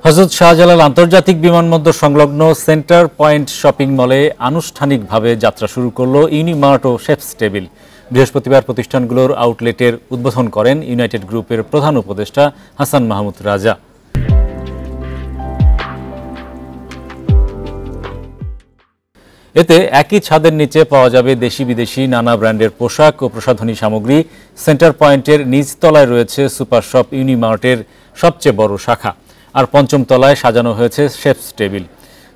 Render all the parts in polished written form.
হযরত শাহজালাল আন্তর্জাতিক বিমানবন্দর সংলগ্ন সেন্টার পয়েন্ট শপিং মলে আনুষ্ঠানিকভাবে যাত্রা শুরু করল ইউনিমার্ট ও শেফস টেবিল। বৃহস্পতিবার প্রতিষ্ঠানগুলোর আউটলেটের উদ্বোধন করেন ইউনাইটেড গ্রুপের প্রধান উপদেষ্টা হাসান মাহমুদ রাজা। এতে একই ছাদের নিচে পাওয়া যাবে দেশি বিদেশি নানা ব্র্যান্ডের পোশাক ও প্রসাধনী সামগ্রী। সেন্টার পয়েন্টের নিচতলায় রয়েছে সুপার শপ ইউনিমার্টের সবচেয়ে বড় শাখা, আর পঞ্চম তলায় সাজানো হয়েছে শেফস টেবিল,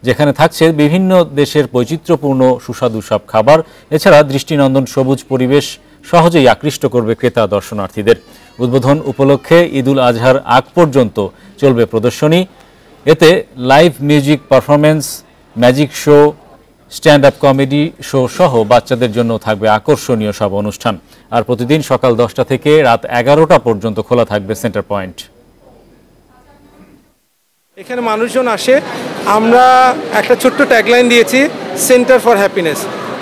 যেখানে থাকছে বিভিন্ন দেশের বৈচিত্র্যপূর্ণ সুস্বাদু সব খাবার। এছাড়া দৃষ্টিনন্দন সবুজ পরিবেশ সহজেই আকৃষ্ট করবে ক্রেতা দর্শনার্থীদের। উদ্বোধন উপলক্ষে ঈদুল আজহার আগ পর্যন্ত চলবে প্রদর্শনী। এতে live music performance, magic show, stand up comedy show সহ বাচ্চাদের জন্য থাকবে আকর্ষণীয় সব অনুষ্ঠান। আর প্রতিদিন সকাল 10টা থেকে রাত 11টা পর্যন্ত খোলা থাকবে সেন্টার পয়েন্ট। এখানে মানুষজন আসে, আমরা একটা ছোট্ট ট্যাগলাইন দিয়েছি, সেন্টার ফর হ্যাপিনেস।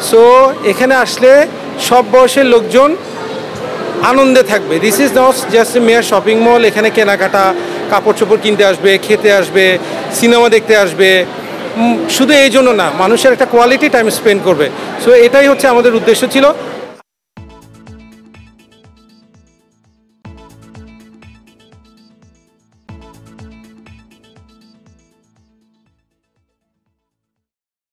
সো এখানে আসলে সব বয়সের লোকজন আনন্দে থাকবে। This is not just a mere shopping mall. এখানে কেনাকাটা, কাপড় চোপড় কিনতে আসবে, খেতে আসবে, সিনেমা দেখতে আসবে, শুধু এই জন্য না, মানুষের একটা কোয়ালিটি টাইম স্পেন্ড করবে। সো এটাই হচ্ছে আমাদের উদ্দেশ্য ছিল।